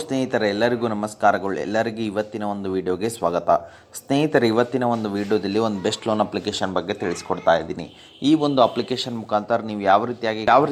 ಸ್ನೇಹಿತರೆ, ಎಲ್ಲರಿಗೂ ನಮಸ್ಕಾರಗಳು. ಎಲ್ಲರಿಗೂ ಇವತ್ತಿನ ಒಂದು ವಿಡಿಯೋಗೆ ಸ್ವಾಗತ. ಸ್ನೇಹಿತರೆ, ಇವತ್ತಿನ ಒಂದು ವಿಡಿಯೋದಲ್ಲಿ ಒಂದು ಬೆಸ್ಟ್ ಲೋನ್ ಅಪ್ಲಿಕೇಶನ್ ಬಗ್ಗೆ ತಿಳಿಸ್ಕೊಡ್ತಾ ಇದ್ದೀನಿ. ಈ ಒಂದು ಅಪ್ಲಿಕೇಶನ್ ಮುಖಾಂತರ ನೀವು ಯಾವ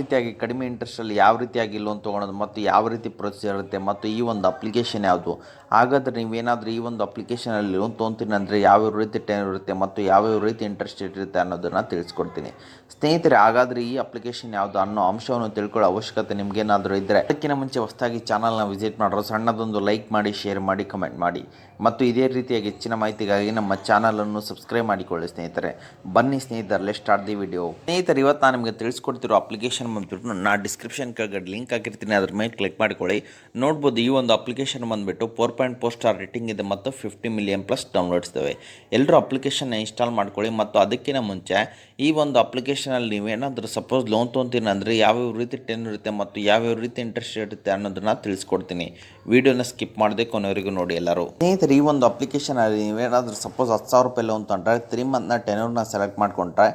ರೀತಿಯಾಗಿ ಕಡಿಮೆ ಇಂಟ್ರೆಸ್ಟಲ್ಲಿ ಯಾವ ರೀತಿಯಾಗಿ ಲೋನ್ ತೊಗೊಳೋದು ಮತ್ತು ಯಾವ ರೀತಿ ಪ್ರೊಸೀಜರ್ ಇರುತ್ತೆ ಮತ್ತು ಈ ಒಂದು ಅಪ್ಲಿಕೇಶನ್ ಯಾವುದು. ಹಾಗಾದರೆ ನೀವೇನಾದರೂ ಈ ಒಂದು ಅಪ್ಲಿಕೇಶನಲ್ಲಿ ಲೋನ್ ತೊಗೊತೀನಿ ಅಂದರೆ ಯಾವ್ಯಾವ ರೀತಿ ಟೈಮ್ ಇರುತ್ತೆ ಮತ್ತು ಯಾವ್ಯಾವ ರೀತಿ ಇಂಟ್ರೆಸ್ಟ್ ಇರುತ್ತೆ ಅನ್ನೋದನ್ನು ತಿಳಿಸ್ಕೊಡ್ತೀನಿ. ಸ್ನೇಹಿತರೆ, ಹಾಗಾದರೆ ಈ ಅಪ್ಲಿಕೇಶನ್ ಯಾವುದು ಅನ್ನೋ ಅಂಶವನ್ನು ತಿಳ್ಕೊಳ್ಳೋ ಅವಶ್ಯಕತೆ ನಿಮಗೇನಾದರೂ ಇದ್ದರೆ ಅದಕ್ಕಿಂತ ಮುಂಚೆ ಹೊಸದಾಗಿ ಚಾನಲ್ನ ವಿಸಿಟ್ ಮಾಡೋರು ಸಣ್ಣದೊಂದು ಲೈಕ್ ಮಾಡಿ, ಶೇರ್ ಮಾಡಿ, ಕಮೆಂಟ್ ಮಾಡಿ ಮತ್ತು ಇದೇ ರೀತಿಯಾಗಿ ಹೆಚ್ಚಿನ ಮಾಹಿತಿಗಾಗಿ ನಮ್ಮ ಚಾನಲನ್ನು ಸಬ್ಸ್ಕ್ರೈಬ್ ಮಾಡಿಕೊಳ್ಳಿ. ಸ್ನೇಹಿತರೆ, ಬನ್ನಿ ಸ್ನೇಹಿತರೆ, ಲೆಟ್ಸ್ ಸ್ಟಾರ್ಟ್ ದಿ ವಿಡಿಯೋ. ಸ್ನೇಹಿತರೆ, ಇವತ್ತು ನಾನು ನಿಮಗೆ ತಿಳಿಸ್ಕೊಡ್ತಿರೋ ಅಪ್ಲಿಕೇಶನ್ ಬಂದುಬಿಟ್ಟು ನಾನು ಡಿಸ್ಕ್ರಿಪ್ಷನ್ ಕೆಳಗಡೆ ಲಿಂಕ್ ಹಾಕಿರ್ತೀನಿ, ಅದ್ರ ಮೇಲೆ ಕ್ಲಿಕ್ ಮಾಡಿಕೊಳ್ಳಿ. ನೋಡ್ಬೋದು, ಈ ಒಂದು ಅಪ್ಲಿಕೇಶನ್ ಬಂದುಬಿಟ್ಟು 4.4 ಸ್ಟಾರ್ ರೇಟಿಂಗ್ ಇದೆ ಮತ್ತು 50 ಮಿಲಿಯನ್ ಪ್ಲಸ್ ಡೌನ್ಲೋಡ್ಸ್ ಇದ್ದಾವೆ. ಎಲ್ಲರೂ ಅಪ್ಲಿಕೇಶನ್ನ ಇನ್ಸ್ಟಾಲ್ ಮಾಡ್ಕೊಳ್ಳಿ. ಮತ್ತು ಅದಕ್ಕಿಂತ ಮುಂಚೆ ಈ ಒಂದು ಅಪ್ಲಿಕೇಶನಲ್ಲಿ ನೀವೇನಾದರೂ ಸಪೋಸ್ ಲೋನ್ ತೊಗೊತೀನಿ ಅಂದರೆ ಯಾವ್ಯಾವ ರೀತಿ ಟೆನ್ ಇರುತ್ತೆ ಮತ್ತು ಯಾವ್ಯಾವ ರೀತಿ ಇಂಟ್ರೆಸ್ಟ್ ಇರುತ್ತೆ ಅನ್ನೋದನ್ನು ತಿಳಿಸ್ಕೊಡ್ತೀನಿ. ವಿಡಿಯೋನ ಸ್ಕಿಪ್ ಮಾಡದೆ ಕೊನೆವರೆಗೂ ನೋಡಿ ಎಲ್ಲರೂ. ಸ್ನೇಹಿತರೆ, ಈ ಒಂದು ಅಪ್ಲಿಕೇಶನಲ್ಲಿ ನೀವೇನಾದರೂ ಸಪೋಸ್ 10,000 ರೂಪಾಯಿ ಲೋನ್ ತೊಗೊಂಡ್ರೆ 3 ಮಂತ್ನ ಟೆನ್ಯೂರ್ನ ಸೆಲೆಕ್ಟ್ ಮಾಡಿಕೊಂಡ್ರೆ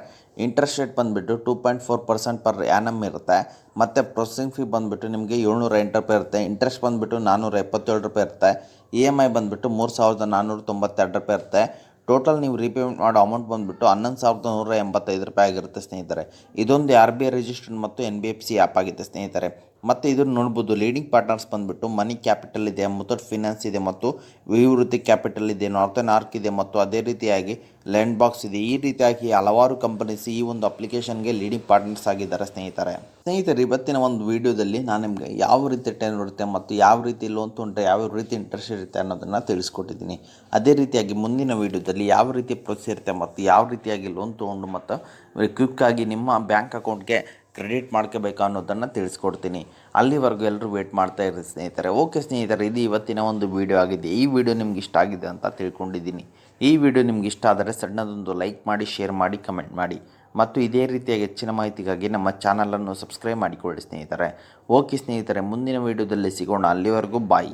ಇಂಟ್ರೆಸ್ಟ್ ರೇಟ್ ಬಂದುಬಿಟ್ಟು 2.4% ಪರ್ ಆ್ಯನಮ್ ಇರುತ್ತೆ. ಮತ್ತು ಪ್ರೊಸೆಸಿಂಗ್ ಫೀ ಬಂದುಬಿಟ್ಟು ನಿಮಗೆ 708 ರೂಪಾಯಿ ಇರುತ್ತೆ. ಇಂಟ್ರೆಸ್ಟ್ ಬಂದುಬಿಟ್ಟು 477 ರೂಪಾಯಿ ಇರುತ್ತೆ. EMI ಬಂದುಬಿಟ್ಟು 3,492 ರೂಪಾಯಿ ಇರುತ್ತೆ. ಟೋಟಲ್ ನೀವು ರೀಪೇಮೆಂಟ್ ಮಾಡೋ ಅಮೌಂಟ್ ಬಂದುಬಿಟ್ಟು 11,185 ರೂಪಾಯಿ ಆಗಿರುತ್ತೆ. ಸ್ನೇಹಿತರೆ, ಇದೊಂದು RBI ರಿಜಿಸ್ಟರ್ಡ್ ಮತ್ತು NBFC ಆ್ಯಪ್ ಆಗಿದೆ ಸ್ನೇಹಿತರೆ. ಮತ್ತು ಇದನ್ನು ನೋಡ್ಬೋದು, ಲೀಡಿಂಗ್ ಪಾರ್ಟ್ನರ್ಸ್ ಬಂದುಬಿಟ್ಟು ಮನಿ ಕ್ಯಾಪಿಟಲ್ ಇದೆ, ಮುತ್ತೂಟ್ ಫಿನಾನ್ಸ್ ಇದೆ ಮತ್ತು ವಿವೃತ್ತಿ ಕ್ಯಾಪಿಟಲ್ ಇದೆ, ನಾರ್ತನ್ ಆರ್ಕ್ ಇದೆ ಮತ್ತು ಅದೇ ರೀತಿಯಾಗಿ ಲ್ಯಾಂಡ್ ಬಾಕ್ಸ್ ಇದೆ. ಈ ರೀತಿಯಾಗಿ ಹಲವಾರು ಕಂಪನೀಸ್ ಈ ಒಂದು ಅಪ್ಲಿಕೇಶನ್ಗೆ ಲೀಡಿಂಗ್ ಪಾರ್ಟ್ನರ್ಸ್ ಆಗಿದ್ದಾರೆ. ಸ್ನೇಹಿತರೆ, ಇವತ್ತಿನ ಒಂದು ವಿಡಿಯೋದಲ್ಲಿ ನಾನು ನಿಮಗೆ ಯಾವ ರೀತಿ ಟೈಮ್ ಇರುತ್ತೆ ಮತ್ತು ಯಾವ ರೀತಿ ಲೋನ್ ತೊಗೊಂಡ್ರೆ ಯಾವ ರೀತಿ ಇಂಟ್ರೆಸ್ಟ್ ಇರುತ್ತೆ ಅನ್ನೋದನ್ನು ತಿಳಿಸ್ಕೊಟ್ಟಿದ್ದೀನಿ. ಅದೇ ರೀತಿಯಾಗಿ ಮುಂದಿನ ವಿಡಿಯೋದಲ್ಲಿ ಯಾವ ರೀತಿ ಪ್ರೊಸೆಸ್ ಇರುತ್ತೆ ಮತ್ತು ಯಾವ ರೀತಿಯಾಗಿ ಲೋನ್ ತೊಗೊಂಡು ಮತ್ತು ಕ್ವಿಕ್ಕಾಗಿ ನಿಮ್ಮ ಬ್ಯಾಂಕ್ ಅಕೌಂಟ್ಗೆ ಕ್ರೆಡಿಟ್ ಮಾಡ್ಕೋಬೇಕು ಅನ್ನೋದನ್ನು ತಿಳಿಸ್ಕೊಡ್ತೀನಿ. ಅಲ್ಲಿವರೆಗೂ ಎಲ್ಲರೂ ವೇಟ್ ಮಾಡ್ತಾ ಇರಿ ಸ್ನೇಹಿತರೆ. ಓಕೆ ಸ್ನೇಹಿತರೆ, ಇದು ಇವತ್ತಿನ ಒಂದು ವಿಡಿಯೋ ಆಗಿದೆ. ಈ ವಿಡಿಯೋ ನಿಮ್ಗೆ ಇಷ್ಟ ಆಗಿದೆ ಅಂತ ತಿಳ್ಕೊಂಡಿದ್ದೀನಿ. ಈ ವಿಡಿಯೋ ನಿಮ್ಗೆ ಇಷ್ಟ ಆದರೆ ಸಣ್ಣದೊಂದು ಲೈಕ್ ಮಾಡಿ, ಶೇರ್ ಮಾಡಿ, ಕಮೆಂಟ್ ಮಾಡಿ ಮತ್ತು ಇದೇ ರೀತಿಯಾಗಿ ಹೆಚ್ಚಿನ ಮಾಹಿತಿಗಾಗಿ ನಮ್ಮ ಚಾನಲನ್ನು ಸಬ್ಸ್ಕ್ರೈಬ್ ಮಾಡಿಕೊಳ್ಳಿ ಸ್ನೇಹಿತರೆ. ಓಕೆ ಸ್ನೇಹಿತರೆ, ಮುಂದಿನ ವಿಡಿಯೋದಲ್ಲಿ ಸಿಗೋಣ. ಅಲ್ಲಿವರೆಗೂ ಬಾಯ್.